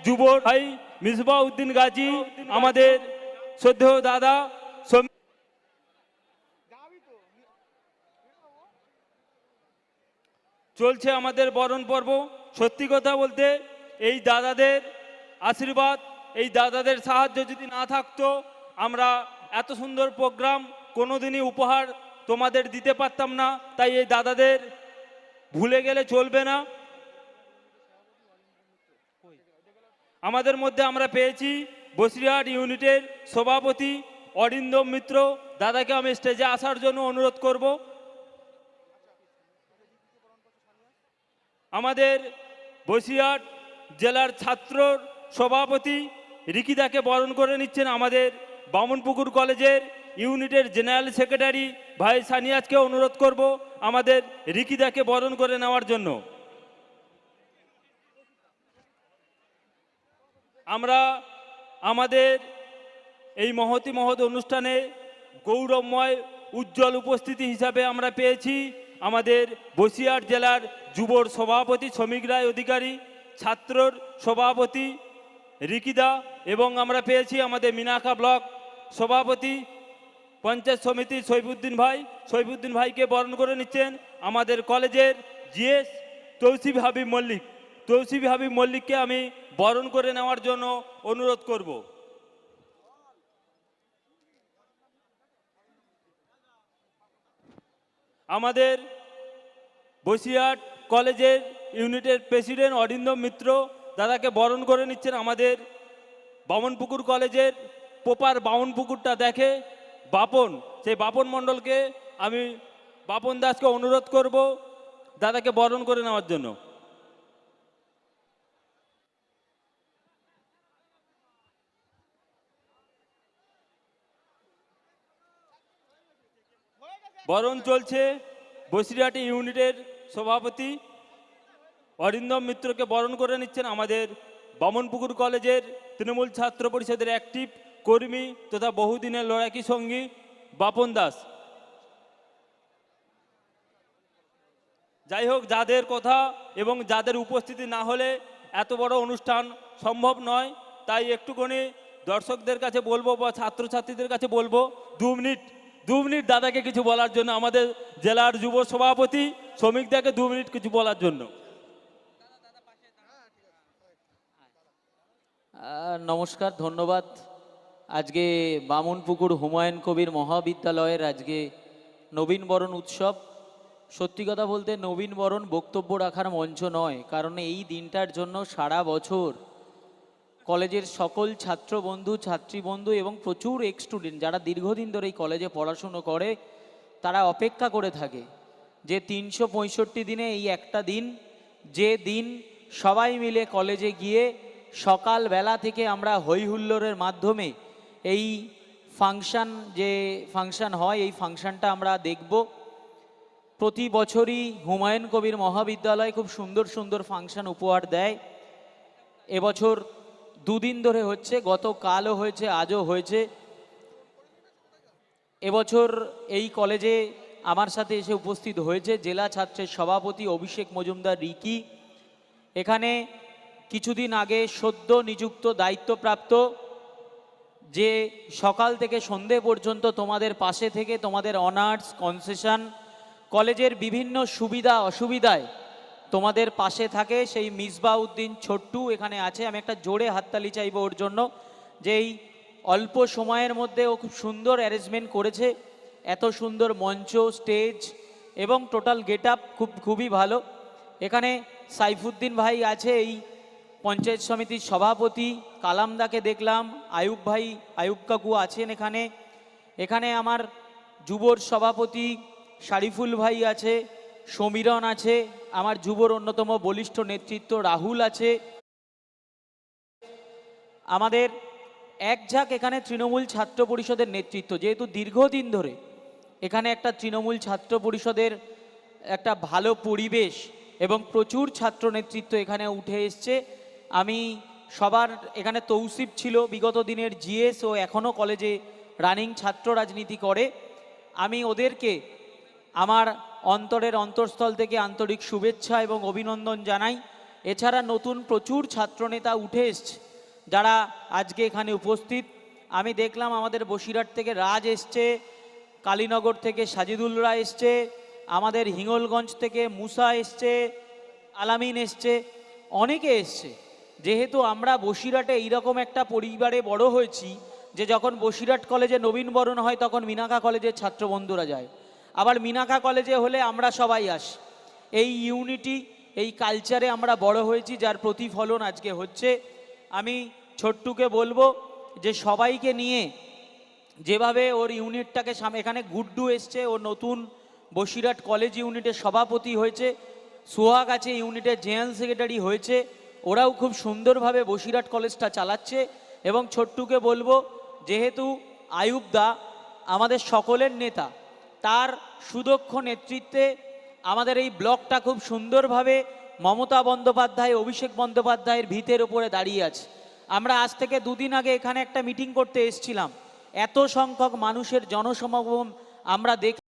যুবর ভাই মিসবাউদ্দিন গাজী, আমাদের শ্রদ্ধেয় দাদা চলছে আমাদের বরণ পর্ব। সত্যি কথা বলতে এই দাদাদের আশীর্বাদ, এই দাদাদের সাহায্য যদি না থাকতো আমরা এত সুন্দর প্রোগ্রাম কোনোদিনই উপহার তোমাদের দিতে পারতাম না। তাই এই দাদাদের ভুলে গেলে চলবে না। আমাদের মধ্যে আমরা পেয়েছি বসিরহাট ইউনিটের সভাপতি অরিন্দম মিত্র দাদাকে আমি স্টেজে আসার জন্য অনুরোধ করব। আমাদের বসিরহাট জেলার ছাত্র সভাপতি রিকিদাকে বরণ করে নিচ্ছেন আমাদের বামনপুকুর কলেজের ইউনিটের জেনারেল সেক্রেটারি ভাই সানিয়াজকে অনুরোধ করব আমাদের রিকিদাকে বরণ করে নেওয়ার জন্য। আমরা আমাদের এই মহতি অনুষ্ঠানে গৌরবময় উজ্জ্বল উপস্থিতি হিসাবে আমরা পেয়েছি আমাদের বসিরহাট জেলার যুবর সভাপতি শ্রমিক রায় অধিকারী, ছাত্রর সভাপতি রিকিদা, এবং আমরা পেয়েছি আমাদের মিনাখা ব্লক সভাপতি পঞ্চায়েত সমিতি সৈফুদ্দিন ভাইকে বরণ করে নিচ্ছেন আমাদের কলেজের জিএস তৌসিফ হাবিব মল্লিককে আমি বরণ করে নেওয়ার জন্য অনুরোধ করব। আমাদের বসিরহাট কলেজের ইউনিটের প্রেসিডেন্ট অরিন্দম মিত্র দাদাকে বরণ করে নিচ্ছেন আমাদের বামনপুকুর কলেজের প্রপার বামনপুকুরটা দেখে বাপন, সেই বাপন মণ্ডলকে আমি বাপন দাসকে অনুরোধ করব দাদাকে বরণ করে নেওয়ার জন্য। বরণ চলছে বসিরহাটি ইউনিটের সভাপতি অরিন্দম মিত্রকে বরণ করে নিচ্ছেন আমাদের বামনপুকুর কলেজের তৃণমূল ছাত্র পরিষদের অ্যাক্টিভ কর্মী তথা বহুদিনের লড়াকি সঙ্গী বাপন দাস। যাই হোক, যাদের কথা এবং যাদের উপস্থিতি না হলে এত বড় অনুষ্ঠান সম্ভব নয়, তাই একটুখানি দর্শকদের কাছে বলবো বা ছাত্রছাত্রীদের কাছে বলবো 2 মিনিট দাদাকে কিছু বলার জন্য, আমাদের জেলার যুব সভাপতি শ্রমিকদাকে 2 মিনিট কিছু বলার জন্য। নমস্কার, ধন্যবাদ। আজকে বামনপুকুর হুমায়ুন কবির মহাবিদ্যালয়ের আজকে নবীনবরণ উৎসব। সত্যি কথা বলতে নবীনবরণ বক্তব্য রাখার মঞ্চ নয়, কারণ এই দিনটার জন্য সারা বছর কলেজের সকল ছাত্রবন্ধু ছাত্রীবন্ধু এবং প্রচুর এক্স স্টুডেন্ট যারা দীর্ঘদিন ধরে এই কলেজে পড়াশুনো করে তারা অপেক্ষা করে থাকে যে 365 দিনে এই একটা দিন, যে দিন সবাই মিলে কলেজে গিয়ে সকালবেলা থেকে আমরা হই হুল্লোড়ের মাধ্যমে এই ফাংশন হয়, এই ফাংশনটা আমরা দেখব। প্রতি বছরই হুমায়ুন কবির মহাবিদ্যালয় খুব সুন্দর সুন্দর ফাংশন উপহার দেয়। এবছর 2 দিন ধরে হচ্ছে, গতকালও হয়েছে, আজও হয়েছে। এবছর এই কলেজে আমার সাথে এসে উপস্থিত হয়েছে জেলা ছাত্রের সভাপতি অভিষেক মজুমদার রিকি। এখানে কিছুদিন আগে সদ্য নিযুক্ত দায়িত্বপ্রাপ্ত, যে সকাল থেকে সন্ধে পর্যন্ত তোমাদের পাশে থেকে তোমাদের অনার্স কনসেশন কলেজের বিভিন্ন সুবিধা অসুবিধায় তোমাদের পাশে থাকে, সেই মিসবাউদ্দিন ছোট্টু এখানে আছে। আমি একটা জোরে হাততালি চাইব ওর জন্য, যে এই অল্প সময়ের মধ্যে ও খুব সুন্দর অ্যারেঞ্জমেন্ট করেছে, এত সুন্দর মঞ্চ, স্টেজ এবং টোটাল গেট আপ খুবই ভালো। এখানে সাইফুদ্দিন ভাই আছে, এই পঞ্চায়েত সমিতির সভাপতি, কালামদাকে দেখলাম, আয়ুব কাকু আছেন এখানে। এখানে আমার যুবর সভাপতি শারিফুল ভাই আছে, সমীরণ আছে, আমার যুবর অন্যতম বলিষ্ঠ নেতৃত্ব রাহুল আছে। আমাদের এক ঝাঁক এখানে তৃণমূল ছাত্র পরিষদের নেতৃত্ব, যেহেতু দীর্ঘদিন ধরে এখানে একটা তৃণমূল ছাত্র পরিষদের একটা ভালো পরিবেশ এবং প্রচুর ছাত্র নেতৃত্ব এখানে উঠে এসছে। আমি সবার এখানে তৌসিফ ছিল বিগত দিনের জিএস, ও এখনও কলেজে রানিং ছাত্র রাজনীতি করে। আমি ওদেরকে আমার অন্তরের অন্তঃস্থল থেকে আন্তরিক শুভেচ্ছা এবং অভিনন্দন জানাই। এছাড়া নতুন প্রচুর ছাত্রনেতা উঠে এসছে যারা আজকে এখানে উপস্থিত। আমি দেখলাম আমাদের বসিরহাট থেকে রাজ এসছে, কালীনগর থেকে সাজিদুলরা এসছে, আমাদের হিঙ্গলগঞ্জ থেকে মুসা এসছে, আলামিন এসছে, অনেকে এসছে। যেহেতু আমরা বসিরহাটে এইরকম একটা পরিবারে বড় হয়েছি যে যখন বসিরহাট কলেজে নবীনবরণ হয় তখন মিনাখা কলেজের ছাত্র বন্ধুরা যায়, আবার মিনাখা কলেজে হলে আমরা সবাই আসি। এই ইউনিটি, এই কালচারে আমরা বড় হয়েছি, যার প্রতিফলন আজকে হচ্ছে। আমি ছোট্টুকে বলবো যে সবাইকে নিয়ে যেভাবে ওর ইউনিটটাকে এখানে গুড্ডু এসছে, ও নতুন বসিরহাট কলেজ ইউনিটের সভাপতি হয়েছে, সোহাগ আছে ইউনিটের জেনারেল সেক্রেটারি হয়েছে, ওরাও খুব সুন্দরভাবে বসিরহাট কলেজটা চালাচ্ছে। এবং ছোট্টুকে বলবো, যেহেতু আয়ুব দা আমাদের সকলের নেতা, তার সুদক্ষ নেতৃত্বে আমাদের এই ব্লকটা খুব সুন্দরভাবে মমতা বন্দ্যোপাধ্যায়, অভিষেক বন্দ্যোপাধ্যায়ের ভিতের উপরে দাঁড়িয়ে আছে। আমরা আজ থেকে দুদিন আগে এখানে একটা মিটিং করতে এসেছিলাম, এত সংখ্যক মানুষের জনসমাগম আমরা দেখি।